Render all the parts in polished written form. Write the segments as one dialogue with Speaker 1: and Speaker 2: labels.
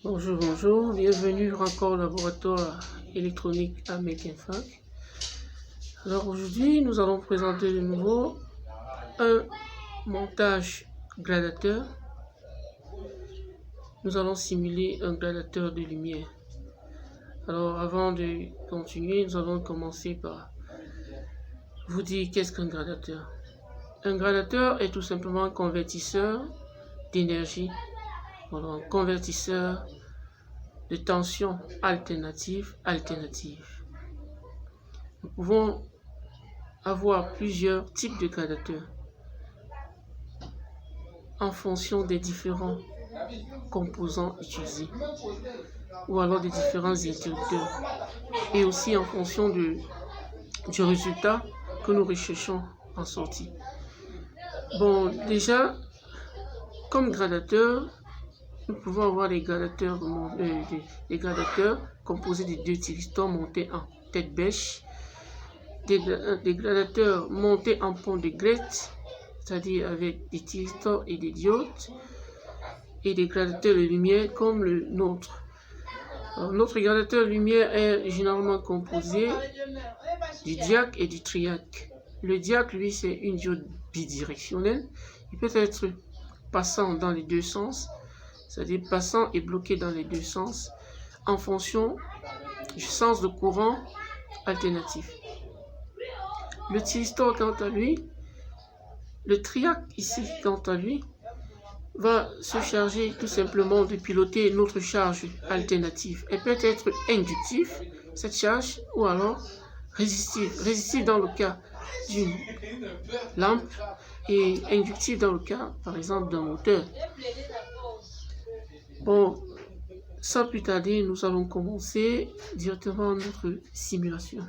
Speaker 1: Bonjour, bonjour, bienvenue encore au laboratoire électronique à Mekenfac. Alors aujourd'hui, nous allons présenter de nouveau un montage gradateur. Nous allons simuler un gradateur de lumière. Alors avant de continuer, nous allons commencer par vous dire qu'est-ce qu'un gradateur. Un gradateur est tout simplement un convertisseur d'énergie, un convertisseur de tension alternative. Nous pouvons avoir plusieurs types de gradateurs en fonction des différents composants utilisés ou alors des différents interrupteurs et aussi en fonction du résultat que nous recherchons en sortie. Bon, déjà, comme gradateur, nous pouvons avoir des gradateurs composés de deux thyristors montés en tête bêche, des gradateurs montés en pont de Grette, c'est-à-dire avec des thyristors et des diodes, et des gradateurs de lumière comme le nôtre. Alors, notre gradateur de lumière est généralement composé du diac et du triac. Le diac, lui, c'est une diode bidirectionnelle. Il peut être passant dans les deux sens, c'est-à-dire passant et bloqué dans les deux sens, en fonction du sens de courant alternatif. Le thyristor, quant à lui, le triac ici, quant à lui, va se charger tout simplement de piloter notre charge alternative. Elle peut être inductive, cette charge, ou alors résistive. Résistive dans le cas d'une lampe et inductive dans le cas, par exemple, d'un moteur. Bon, sans plus tarder, nous allons commencer directement notre simulation.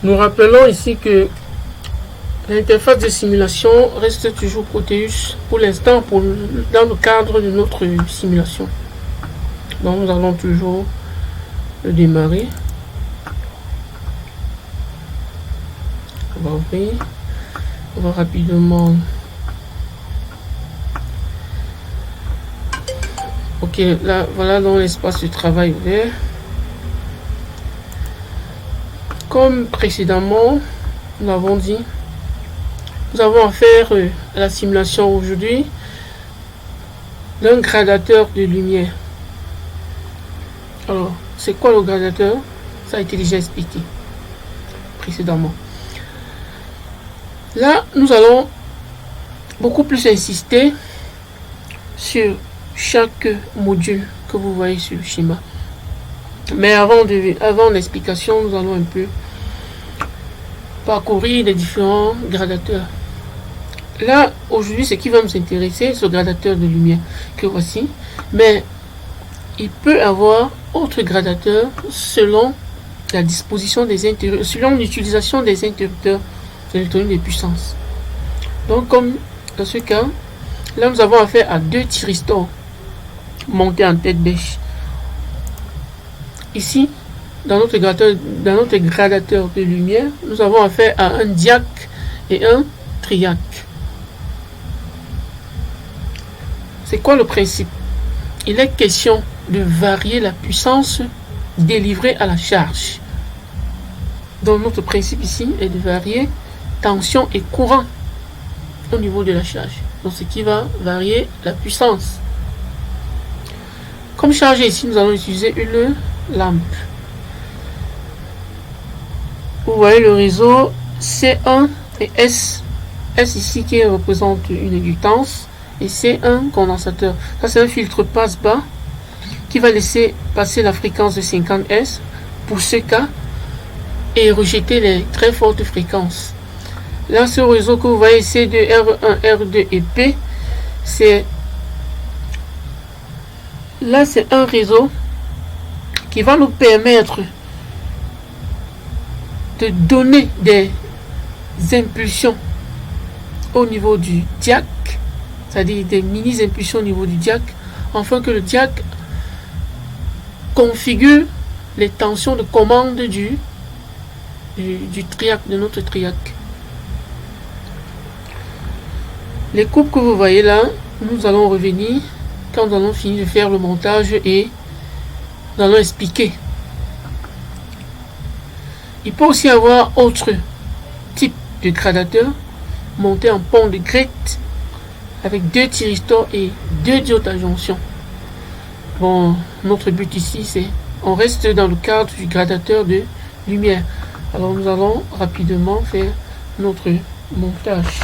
Speaker 1: Nous rappelons ici que l'interface de simulation reste toujours Proteus pour l'instant dans le cadre de notre simulation. Donc nous allons toujours le démarrer. On va ouvrir. On va rapidement. Ok, là voilà dans l'espace de travail ouvert. Comme précédemment, nous l'avons dit, nous avons affaire à la simulation aujourd'hui d'un gradateur de lumière. Alors, c'est quoi le gradateur? Ça a été déjà expliqué précédemment. Là, nous allons beaucoup plus insister sur chaque module que vous voyez sur le schéma. Mais avant l'explication, nous allons un peu parcourir les différents gradateurs. Là, aujourd'hui, ce qui va nous intéresser, c'est le gradateur de lumière que voici. Mais il peut avoir autre gradateur selon la disposition des interrupteurs, selon l'utilisation des interrupteurs électroniques de puissance. Donc, comme dans ce cas, là, nous avons affaire à deux thyristors montés en tête bêche. Ici, dans notre gradateur de lumière, nous avons affaire à un diac et un triac. C'est quoi le principe? Il est question de varier la puissance délivrée à la charge. Donc notre principe ici est de varier tension et courant au niveau de la charge. Donc ce qui va varier la puissance. Comme chargé ici, nous allons utiliser une lampe. Vous voyez le réseau C1 et S. S ici qui représente une inductance et c'est un condensateur. Ça c'est un filtre passe-bas qui va laisser passer la fréquence de 50 Hz pour ce cas et rejeter les très fortes fréquences. Là ce réseau que vous voyez C2, R1, R2 et P, c'est un réseau qui va nous permettre de donner des impulsions au niveau du diac, c'est-à-dire des mini-impulsions au niveau du diac, afin que le diac configure les tensions de commande du triac, de notre triac. Les coupes que vous voyez là, nous allons revenir quand nous allons finir de faire le montage et nous allons expliquer. Il peut aussi avoir autre type de gradateur monté en pont de grette avec 2 thyristors et 2 diodes à jonction. Bon, notre but ici, c'est on reste dans le cadre du gradateur de lumière. Alors nous allons rapidement faire notre montage.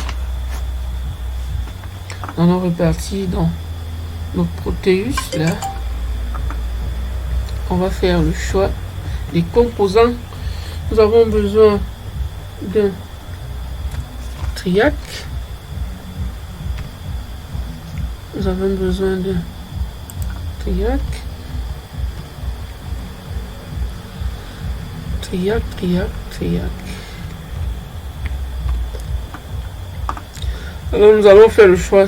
Speaker 1: Nous allons repartir dans notre Proteus là. On va faire le choix des composants. Nous avons besoin d'un triac. Nous avons besoin de triac. Alors nous allons faire le choix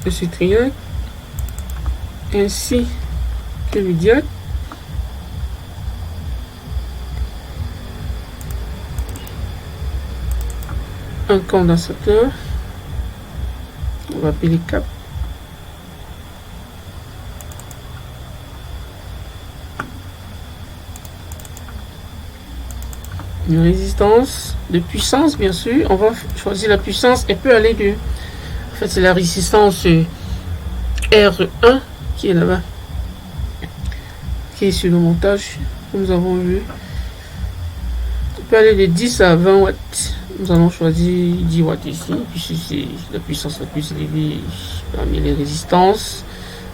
Speaker 1: de ce triac ainsi que le diac. Un condensateur, on va appeler cap. Une résistance de puissance, bien sûr. On va choisir la puissance. Elle peut aller de... En fait, c'est la résistance R1 qui est là-bas, qui est sur le montage, comme nous avons vu. Elle peut aller de 10 à 20 watts. Nous allons choisir 10 watts ici, puisque c'est la puissance la plus élevée parmi les résistances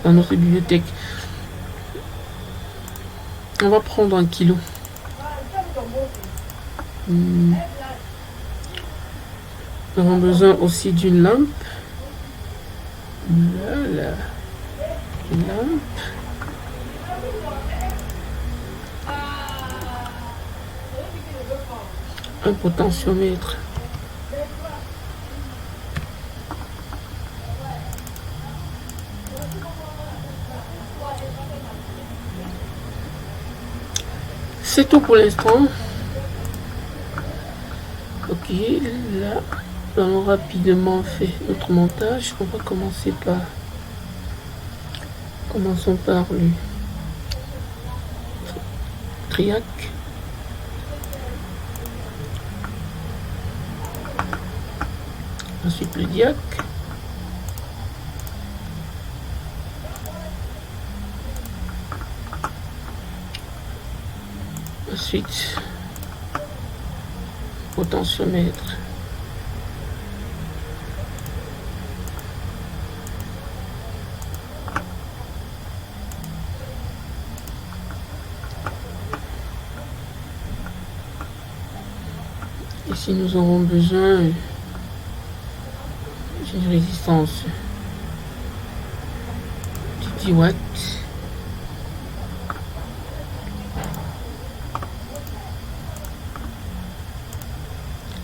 Speaker 1: dans notre bibliothèque. On va prendre 1 kilo. Nous avons besoin aussi d'une lampe. Voilà. Une lampe. Un potentiomètre. C'est tout pour l'instant. Ok, là, nous allons rapidement faire notre montage. On va commencer par... Commençons par le triac. Ensuite le diac. Ensuite potentiomètre. Ici nous aurons besoin d'une résistance de 10 watts.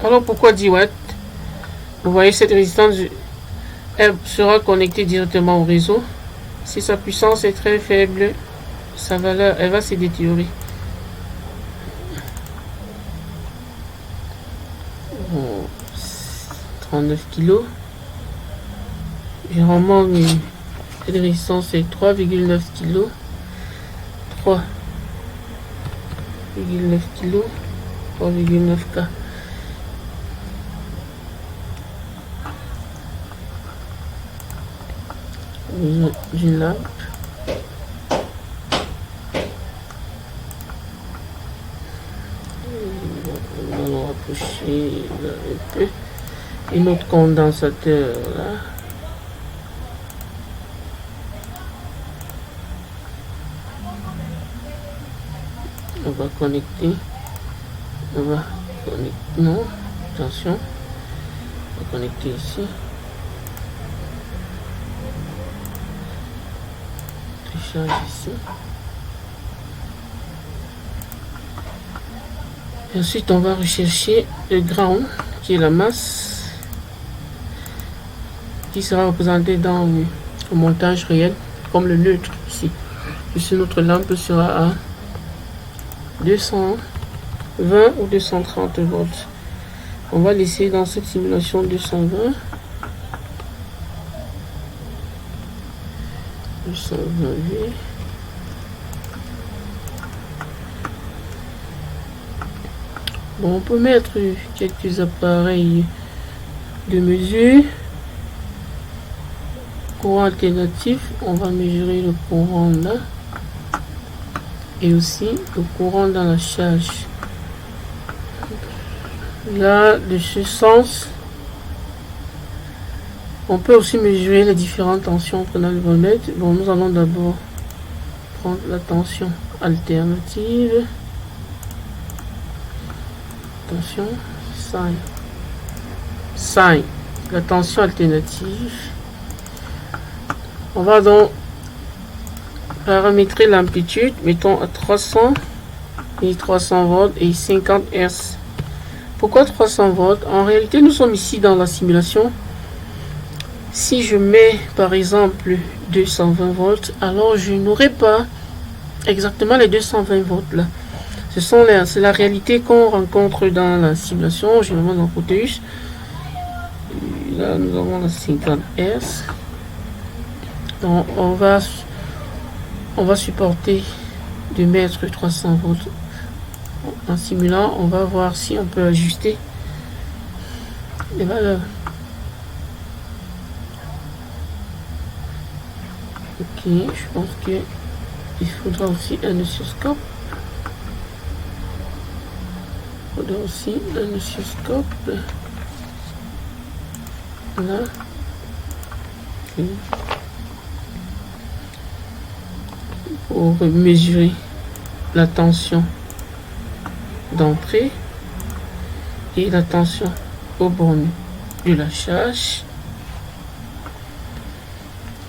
Speaker 1: Alors pourquoi 10 watts? Vous voyez, cette résistance, elle sera connectée directement au réseau. Si sa puissance est très faible, sa valeur, elle va se détériorer. Bon, 39 kg. Généralement, cette résistance est 3,9 kg. 3,9 kg. 3,9 K. D'une lampe. On va rapprocher un peu. Et notre condensateur là. On va connecter. On va connecter. Non, attention. On va connecter ici. Ici. Et ensuite on va rechercher le ground qui est la masse qui sera représentée dans le montage réel comme le neutre ici. Ici notre lampe sera à 220 ou 230 volts. On va laisser dans cette simulation 220. 220V. Bon, on peut mettre quelques appareils de mesure. Courant alternatif, on va mesurer le courant là. Et aussi le courant dans la charge. Là, de ce sens, on peut aussi mesurer les différentes tensions qu'on a le voltmètre. Bon, nous allons d'abord prendre la tension alternative. Attention, sine. La tension alternative. On va donc paramétrer l'amplitude, mettons à 300 et 300 volts et 50 Hz. Pourquoi 300 volts? En réalité, nous sommes ici dans la simulation. Si je mets par exemple 220 volts, alors je n'aurai pas exactement les 220 volts là. C'est la réalité qu'on rencontre dans la simulation, généralement dans Proteus. Là, nous avons la 50 Hz. Donc, on va supporter de mettre 300 volts. En simulant, on va voir si on peut ajuster les valeurs. Ok, je pense que il faudra aussi un oscilloscope. Là. Okay. Pour mesurer la tension d'entrée et la tension aux bornes de la charge.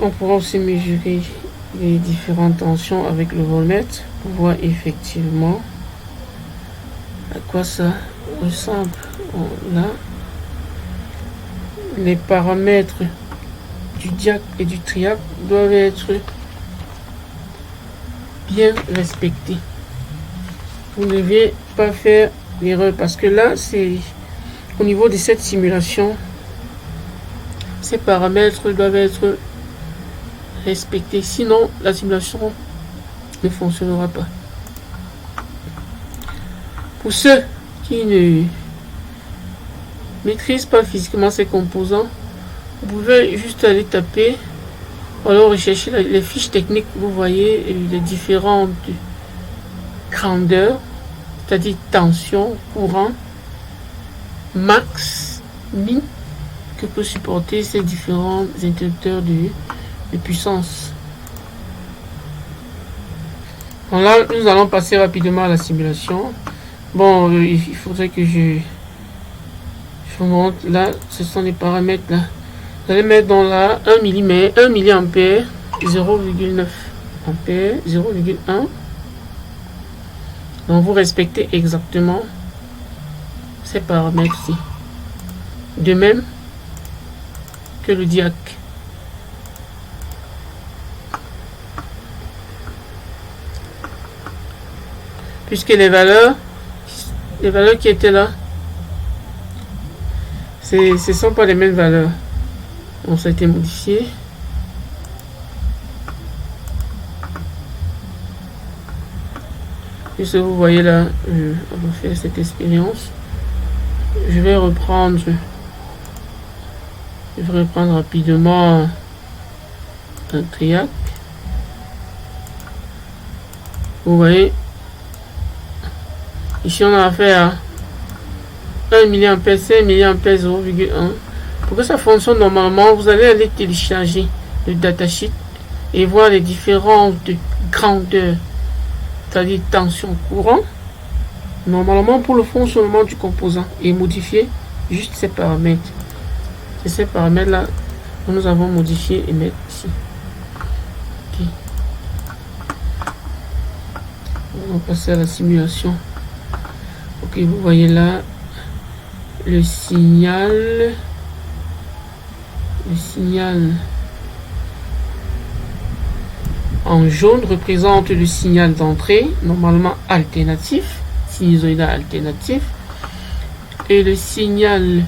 Speaker 1: On pourra aussi mesurer les différentes tensions avec le voltmètre pour voir effectivement à quoi ça ressemble. Là, les paramètres du diac et du triac doivent être bien respectés. Vous ne devez pas faire l'erreur parce que là, c'est au niveau de cette simulation, ces paramètres doivent être respectés. Sinon, la simulation ne fonctionnera pas. Pour ceux qui ne maîtrisent pas physiquement ces composants, vous pouvez juste aller taper ou alors rechercher les fiches techniques. Vous voyez les différentes grandeurs, c'est-à-dire tension, courant, max, min, que peut supporter ces différents interrupteurs de puissance. Bon, là, nous allons passer rapidement à la simulation. Bon, il faudrait que je vous montre. Là, ce sont les paramètres là. Vous allez mettre dans la 1 mm, 1 mA, 0,9 ampères, 0,1. Donc vous respectez exactement ces paramètres-ci. De même que le diac. Puisque les valeurs qui étaient là, ce ne sont pas les mêmes valeurs. Donc ça a été modifié. Puisque vous voyez là, on va faire cette expérience. Je vais reprendre rapidement un triac. Vous voyez, ici on a affaire à 1 mA, 5 mA, 0,1. Pour que ça fonctionne normalement, vous allez aller télécharger le datasheet et voir les différentes grandeurs, c'est-à-dire tension, courant, normalement pour le fonctionnement du composant, et modifier juste ces paramètres. C'est ces paramètres-là que nous avons modifié et mettre ici. Okay. On va passer à la simulation. Ok, vous voyez là le signal. Le signal en jaune représente le signal d'entrée, normalement alternatif, sinusoïdal alternatif. Et le signal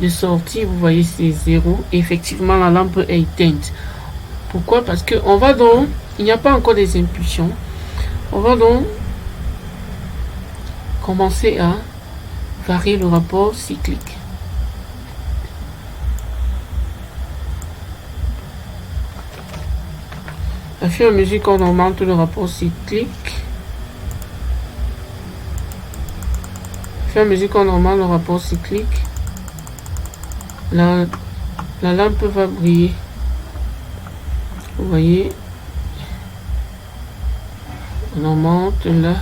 Speaker 1: de sortie, vous voyez, c'est 0. Effectivement, la lampe est éteinte. Pourquoi? Parce que on va donc, il n'y a pas encore des impulsions. On va donc commencer à varier le rapport cyclique. À fur et à mesure qu'on augmente le rapport cyclique, à fur et à mesure qu'on augmente le rapport cyclique, la lampe va briller. Vous voyez, on augmente là.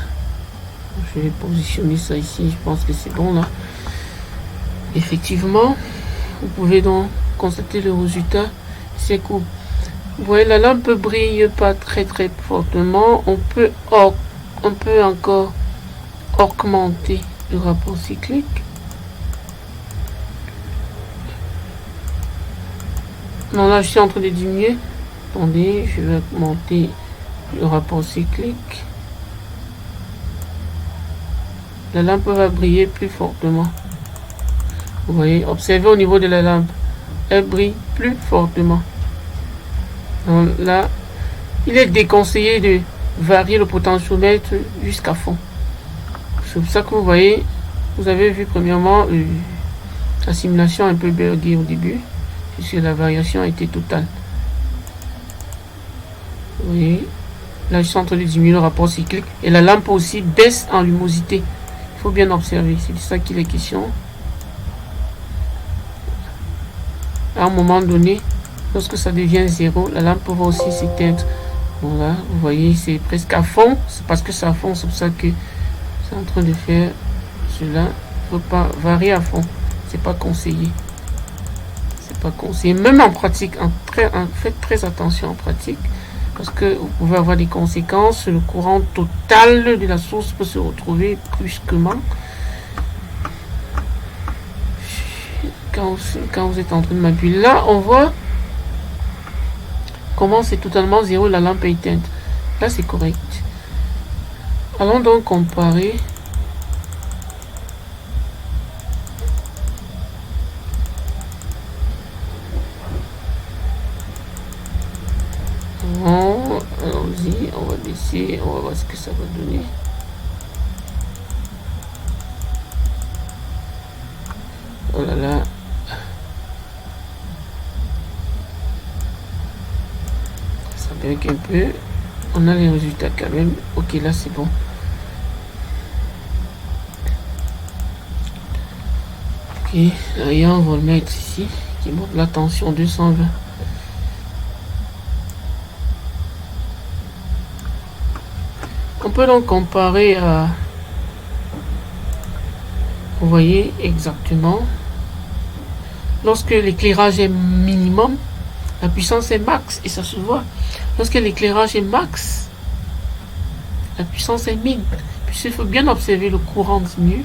Speaker 1: Je vais positionner ça ici, je pense que c'est bon là. Effectivement, vous pouvez donc constater le résultat. C'est cool. Vous voyez, la lampe brille pas très fortement. On peut encore augmenter le rapport cyclique. Non, là je suis en train de diminuer. Attendez, je vais augmenter le rapport cyclique. La lampe va briller plus fortement. Vous voyez, observez au niveau de la lampe. Elle brille plus fortement. Donc là, il est déconseillé de varier le potentiomètre jusqu'à fond. C'est pour ça que vous voyez, vous avez vu premièrement la simulation un peu buggée au début, puisque la variation a été totale. Vous voyez, là je suis en train de diminuer le rapport cyclique et la lampe aussi baisse en luminosité. Il faut bien observer, c'est de ça qu'il est question. À un moment donné, lorsque ça devient 0, la lampe va aussi s'éteindre. Voilà, vous voyez, c'est presque à fond. C'est parce que c'est à fond, c'est pour ça que c'est en train de faire cela. Il ne faut pas varier à fond. C'est pas conseillé. C'est pas conseillé. Même en pratique, faites très attention en pratique. Parce que vous pouvez avoir des conséquences. Le courant total de la source peut se retrouver brusquement. Quand vous êtes en train de manipuler. Là, on voit comment c'est totalement zéro, la lampe est éteinte. Là, c'est correct. Allons donc comparer. Bon, allons-y, on va baisser, on va voir ce que ça va donner. Oh là là. Ça bug un peu. On a les résultats quand même. Ok, là c'est bon. Ok, là on va le mettre ici. Qui monte la tension 220. On peut donc comparer à... Vous voyez exactement. Lorsque l'éclairage est minimum, la puissance est max et ça se voit. Lorsque l'éclairage est max, la puissance est min. Puis il faut bien observer le courant diminue.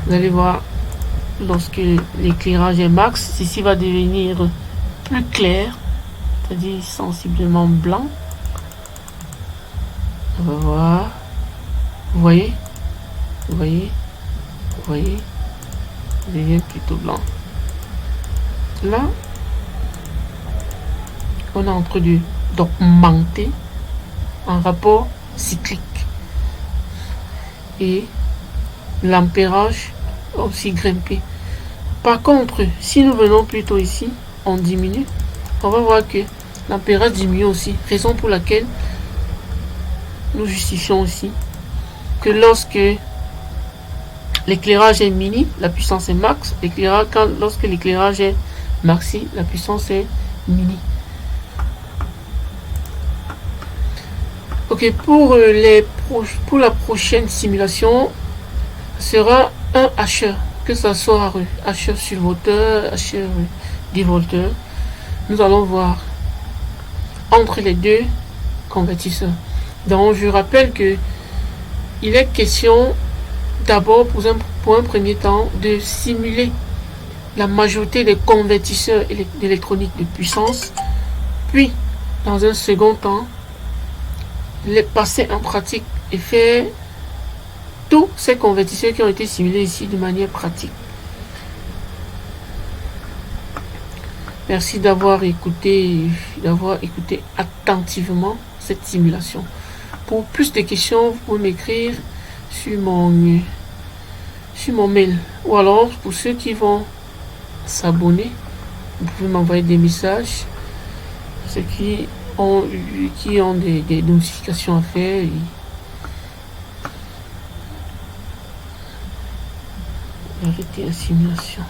Speaker 1: Vous allez voir, lorsque l'éclairage est max, ceci va devenir plus clair, c'est-à-dire sensiblement blanc. On va voir. Vous voyez? Vous voyez? Vous voyez? Il devient plutôt blanc. Là, on est en train d'augmenter un rapport cyclique. Et l'ampérage a aussi grimpé. Par contre, si nous venons plutôt ici, on diminue, on va voir que l'ampérage diminue aussi. Raison pour laquelle nous justifions aussi que lorsque l'éclairage est mini, la puissance est max. Lorsque l'éclairage est maxi, la puissance est mini. Ok, pour la prochaine simulation, sera un hacheur, que ce soit hacheur survolteur, hacheur dévolteur. Nous allons voir entre les deux convertisseurs. Donc je rappelle que il est question d'abord pour un premier temps de simuler la majorité des convertisseurs électroniques de puissance, puis dans un second temps les passer en pratique et faire tous ces convertisseurs qui ont été simulés ici de manière pratique. Merci d'avoir écouté attentivement cette simulation. Pour plus de questions, vous pouvez m'écrire sur mon mail. Ou alors, pour ceux qui vont s'abonner, vous pouvez m'envoyer des messages. Ceux qui ont des notifications à faire. Arrêtez la simulation.